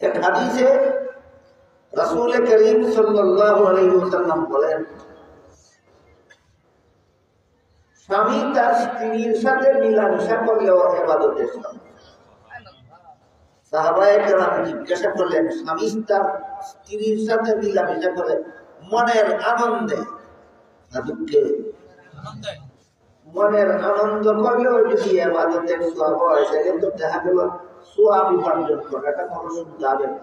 এক হাদিসে রাসূল করিম সাল্লাল্লাহু আলাইহি ওয়াসাল্লাম বলেন, স্বামী তার স্ত্রীর সাথে মিলামেশা করলেও ইবাদতের সমান। সাহাবায়ে কেরাম জিজ্ঞাসা করলেন, স্বামী তার স্ত্রীর সাথে মিলামেশা করে মনের আনন্দে না দুঃখে? মনের আনন্দ করলেও যদি ইবাদতের সওয়াব হয়, তাহলে তো দেখা গেল সওয়াব উপার্জন করাটা কোনো সুবিধা হবে না।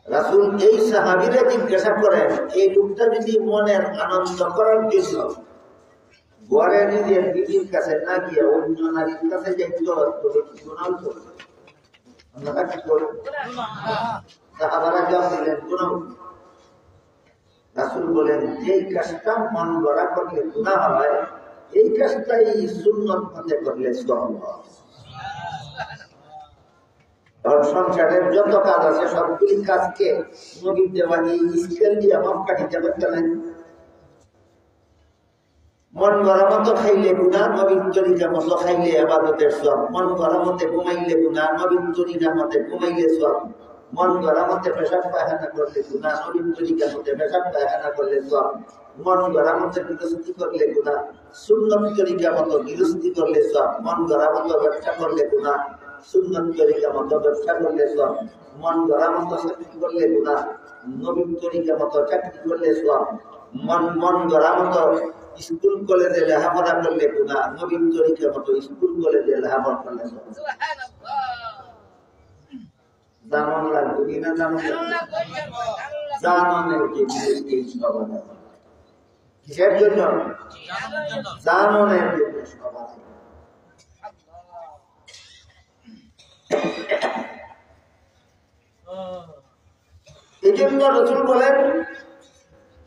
রাসূল এই সাহাবীরা জিজ্ঞাসা করেন, এই লোকটা যদি মনের আনন্দ করার জন্য ঘরে নিজের বিবির কাছে না গিয়ে অন্য নারীর কাছে যাইত, তবে কি গুনাহ হতো? আমরা কি করি? সাহাবারা জবাব দিলেন, গুনাহ। রাসূল বলেন, যে কাজটা মন গড়া করলে গুনাহ হয়, এই কাজটাই সুন্নত মতে করলে সওয়াব হয়। সংসারের যত কাজ আছে সবগুলি কাজকে নবীর দেওয়া এই স্কেল দিয়ে মাপকাঠিতে পারতেন। মন গড়া মতো খাইলে গুনাহ, নবীর তরিকা মতো খাইলে ইবাদতের সওয়াব। মন গড়া মতে ঘুমাইলে গুনাহ, নবীর তরিকা মতে ঘুমাইলে সওয়াব। মন গড়া মতে পেশাব পায়খানা করলে গুনাহ, নবীর তরিকা মতে পেশাব পায়খানা করলে সওয়াব। মন গড়া মতে গৃহস্থী করলে গুনাহ, সুন্নত তরিকা মতো গৃহস্থী করলে সওয়াব। মন গড়া মতো ব্যবসা করলে গুনাহ, সুন্নত তরিকা মতো ব্যবসা করলে সওয়াব। মন গড়া মতো চাকরি করলে গুনাহ, নবীর তরিকা মতো চাকরি করলে সওয়াব। মন গড়া মতো স্কুল কলেজে লেখাপড়া করলে গুনাহ, নবীর তরিকা মতো স্কুল কলেজে লেখাপড়া করলে সওয়াব। জানন লাগবে কিনা? জাননের জন্য এই সভা। কিসের জন্য? জাননের জন্য সভা। এই জন্য রাসূল বলেন,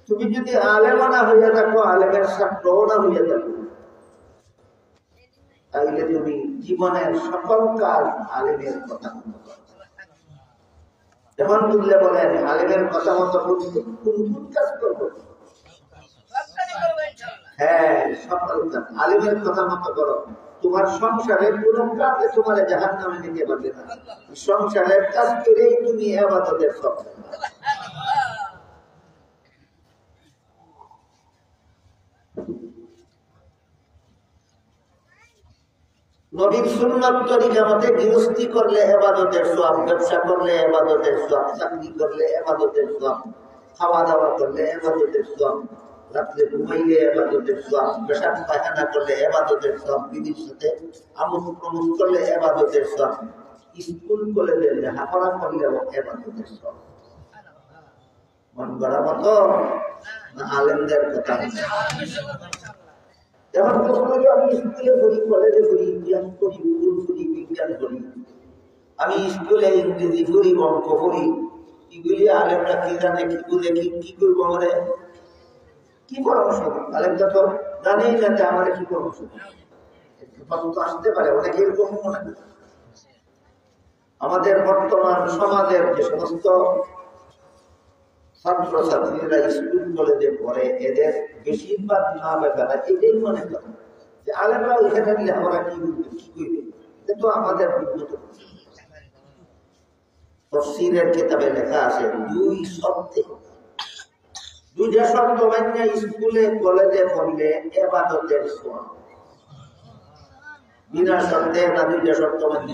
তুমি যদি আলেমানা হইয়া থাকো, আলেমের ছাত্রও না হইয়া থাকো, তাহলে তুমি জীবনের সকল কাজ আলেমের কথা মতো করো। এখন বুঝলে বলেন, আলেমের কথা মতো কোন কোন কাজ করবো? হ্যাঁ, সকল কাজ আলেমের কথা মতো করো। তোমার সংসারের কোন কাজে তোমার জাহান্নামে নিতে পারবে না। সংসারের কাজ করেই তুমি ইবাদতের সওয়াব পাবে। নবীর সুন্নত তরিকা মতে গৃহস্থী করলে ইবাদতের সওয়াব, ব্যবসা করলে ইবাদতের সওয়াব, চাকরি করলে ইবাদতের সওয়াব, খাওয়া দাওয়া করলে ইবাদতের সওয়াব, রাত্রে ঘুমাইলে ইবাদতের সওয়াব, পেশাব পায়খানা করলে ইবাদতের সওয়াব, বিবির সাথে আমোদ প্রমোদ করলে ইবাদতের সওয়াব, স্কুল কলেজে লেখাপড়া করলেও ইবাদতের সওয়াব। মন গড়া মতো না আলেমদের কথা? যেমন আমি স্কুলে পড়ি, কলেজে পড়ি, ইতিহাস পড়ি, ভূগোল পড়ি, বিজ্ঞান পড়ি, আমি স্কুলে ইংরেজি পড়ি, অঙ্ক পড়ি, এগুলি আলেমরা কি জানে, কি বলে, কি করবো, আমারে কি পরামর্শ? আলেমটা তো জানেই না যে আমার কি পরামর্শ তো আসতে পারে, অনেকে এরকম মনে হয়। আমাদের বর্তমান সমাজের যে সমস্ত ছাত্রছাত্রীরা স্কুল কলেজে পড়ে, এদের বেশিরভাগ মা বাবারা এটাই মনে করে যে আলেমরা ওইখানে থাকলে আমরা কি বলবে, কি করবে। কিন্তু আমাদের তাফসীরের কিতাবে লেখা আছে, দুইটা শর্ত মান্য স্কুলে কলেজে পড়লে ইবাদতের সওয়াব। বিনা শর্তে না দুইটা শর্ত মান্য?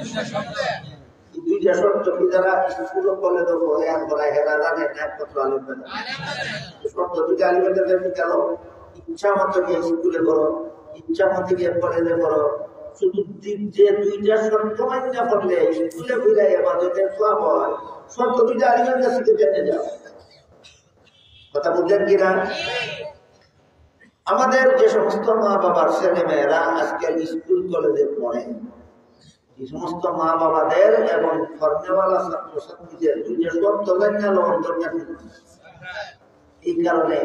দুইটা শর্ত কি? যারা স্কুল কলেজে পড়ে আর পড়া হেরা জানে না, একমাত্র আলেমরা শর্ত দুইটা আলেমদের গেল, ইচ্ছা মতো গিয়ে স্কুলে পড়ো, ইচ্ছা মতো গিয়ে কলেজে পড়ো। শুধু যে দুইটা শর্ত মান্য করলে স্কুলে ঘুরে ইবাদতের সওয়াব হয়, শর্ত দুইটা আলেমের কাছে জেনে যাও। কথা বুঝলেন কিনা? আমাদের যে সমস্ত মা বাবার ছেলে মেয়েরা আজকাল স্কুল কলেজে পড়ে, এই সমস্ত মা বাবাদের এবং ফর্মেওয়ালা ছাত্রছাত্রীদের দুইটা শর্ত জানিয়ে দরকার। এই কারণে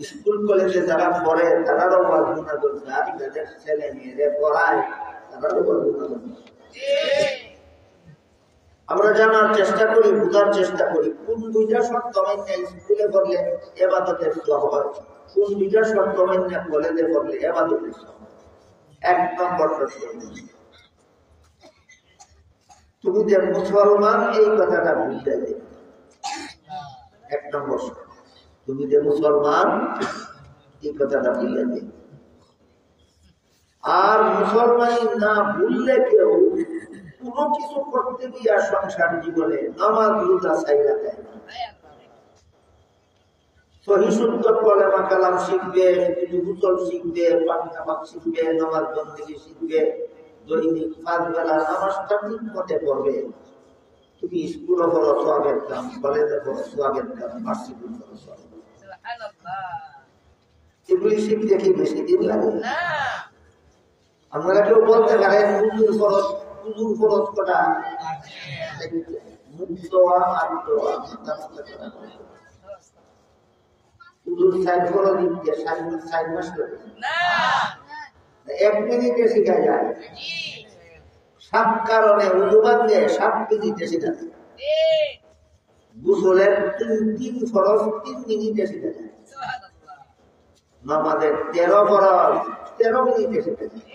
স্কুল কলেজে যারা পড়ে তারারও গুণা দরকার, যাদের ছেলে মেয়েরে পড়ায় তারারও গুণা দরকার। আমরা জানার চেষ্টা করি, বোঝার চেষ্টা করি কোন দুইটা শর্ত মান্য স্কুলে পড়লে ইবাদতের সওয়াব হয়, কোন দুইটা শর্ত মান্য কলেজে পড়লে ইবাদতের সওয়াব। এক নম্বর শর্ত, তুমি যে মুসলমান এই কথাটা ভুলে যাবে। 1 নম্বর, তুমি যে মুসলমান এই কথাটা ভুলে যাবে। আর মুসলমানি না ভুললে কেউ কোনো কিছু করতে গিয়ে সংসার জীবনে নামাজ রোজা ছাইরা দেয়। সহি শুদ্ধ কলেমা কালাম শিখবে, গোসল শিখবে, পাক নামাজ শিখবে, নামাজ বন্দেগী শিখবে, দৈনিক 5 বেলা নামাজটা ঠিক মতে পড়বে। তুমি স্কুলে পড়ো সওয়াবের কাম, কলেজে পড়ো সওয়াবের কাম, মাসজিদে পড়ো সওয়াবের কাম। এগুলি শিখতে কি বেশি দিন লাগে? আপনারা কেউ বলতে পারেন হুজুর ফরজ কটা? মুক্ত আর দোয়া হুজুর 60 ফরজ দিতে 60 মাস লাগে না, 1 মিনিটে শেখা যায়। সব কারণে উযু বাঁধলে 7 মিনিটে শেখা যায়। গোসলের 3 ফরজ 3 মিনিটে শেখা যায়। নামাজের 13 ফরজ 13 মিনিটে শেখা যায়।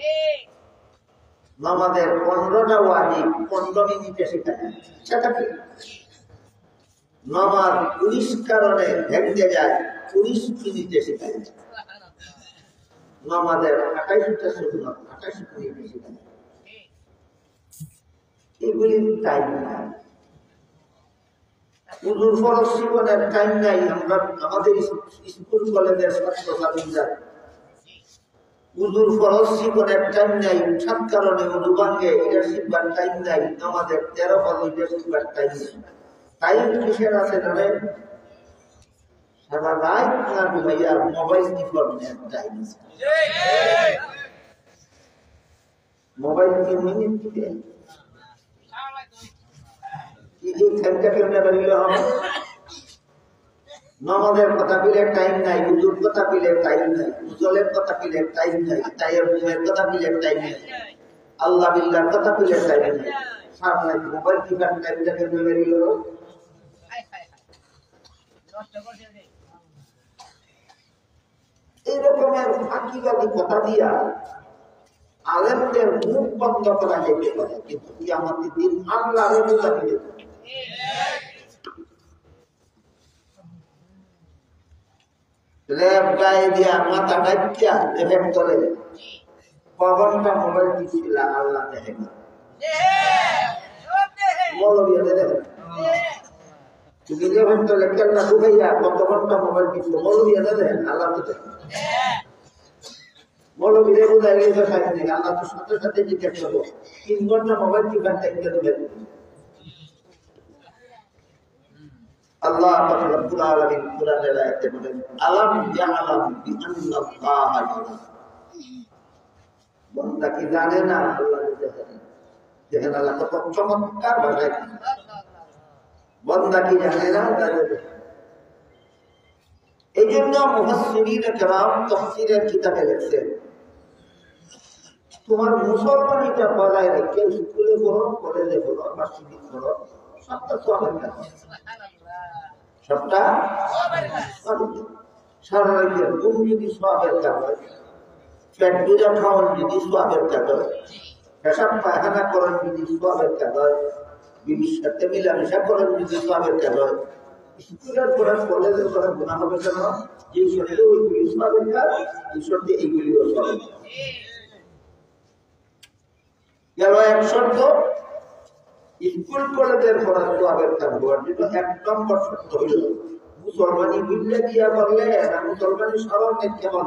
নামাজের 15টা ওয়াজিব 15 মিনিটে শেখা যায়। সেটা কি? নামাজ 19 কারণে ভেঙে যায় 19 মিনিটে শেখা যায়। নামাজের 28টা সুন্নাত 28 মিনিটে শেখা যায়। এগুলি টাইম নাই। উযুর ফরজ জীবনের টাইম নাই। আমরা আমাদের স্কুল কলেজের ছাত্রছাত্রীরা উযুর ফরজ জীবনের টাইম নাই, উঠার কারণে উযু ভাঙে, এটা শিখবার টাইম নাই। আমাদের 13 ফরজ এটা শিখবার টাইম নাই। টাইম কিসের আছে জানেন? সারা রাত না ঘুমাইয়া মোবাইল টিপনের টাইম আছে। মোবাইল কি মিনিট টিপে নামাজের কথা পিলে টাইম নাই, উযুর কথা পিলে টাইম নাই, গোসলের কথা পিলে টাইম নাই, তায়াম্মুমের কথা পিলে টাইম নাই, আল্লাহ বিল্লাহর কথা পিলে টাইম নাই। সামনে মোবাইল টিপার টাইমটাকে ভেবে নিল। এই রকমের ফাঁকিবাদী কথা দিয়া আলেমদের মুখ বন্ধ করা যেতে পারে, কিন্তু কিয়ামতের দিন আল্লাহর বোঝা দিবে। ল্যাব গায়ে দিয়া মাথা ডাকিয়া দেখেন চলে কখনটা মোবাইল টিপছিল আল্লাহ দেখেন। মৌলবীরা দেখেন তুমি দেখেন চলে কেল্লা ঢুকাইয়া কত ঘন্টা মোবাইল টিপছিল, মৌলবীরা দেখেন আল্লাহ তো দেখেন। মৌলবীরা বোঝাই গেছে আল্লাহ তো সাথে সাথে জিজ্ঞেস করবো 3 ঘন্টা মোবাইল টিপার টাইম দেবেন। আল্লাহ রাব্বুল আলামিন কুরআনের আয়াতে বলেন আলাম ইয়ালাম বিআন্নাল্লাহা ইয়ারা। বান্দা কি জানে না আল্লাহ দেখেন? দেখেন আল্লাহ কত চমৎকার ভাষায়। বান্দা কি জানে না জানে। এই জন্য মুফাসসিরিনে কেরাম তাফসীরের কিতাবে লিখছেন তোমার মুসলমানিটা বজায় রেখে স্কুলে পড়ো, কলেজে পড়ো, মসজিদে পড়ো, সবটা সওয়াবের কাজ। সবটা সারাদিনের ঘুম যদি সওয়াবের কাজ হয়, পেট পূজা খাওয়ান যদি সওয়াবের কাজ হয়, পেশাব পায়খানা করেন যদি সওয়াবের কাজ হয়, বিবির সাথে মিলামেশা করেন যদি সওয়াবের কাজ হয়, স্কুলের করেন কলেজের করেন গুনাহ হবে কেন? যে শর্তে ওইগুলি সওয়াবের কাজ, এই শর্তে এইগুলিও সওয়াবের কাজ। গেল এক শর্ত, স্কুল কলেজের পড়া সওয়াবের কাজ হওয়ার জন্য 1 নম্বর শর্ত হইল মুসলমানি বিল্লা দিয়া করলে না মুসলমানি স্মরণের কেমন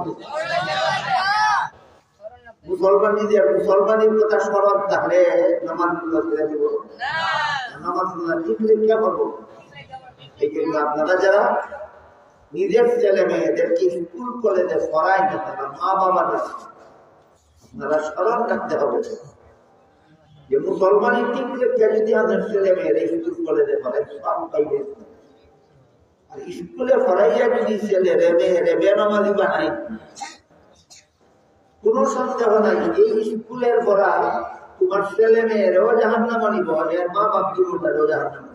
মুসলমানি দিয়ে মুসলমানির কথা স্মরণ থাকলে নামাজগুলো ছেড়ে দিব না, নামাজগুলো ঠিক লিখে করবো। এই জন্য আপনারা যারা নিজের ছেলে মেয়েদেরকে স্কুল কলেজে পড়ায় না, তারা মা বাবা না, আপনারা স্মরণ রাখতে হবে যে মুসলমানের ঠিক লিখে যদি আমাদের ছেলে মেয়েরা স্কুল কলেজে পড়ায় সব পাইবে। আর স্কুলে পড়াইয়া যদি ছেলে মেয়েরে বেনামাজি বানাই, কোন সন্দেহ নাই এই স্কুলের পড়া তোমার ছেলে মেয়েরও জাহান্নামে নিব, এর মা বাপ দুটোরও জাহান্নামে।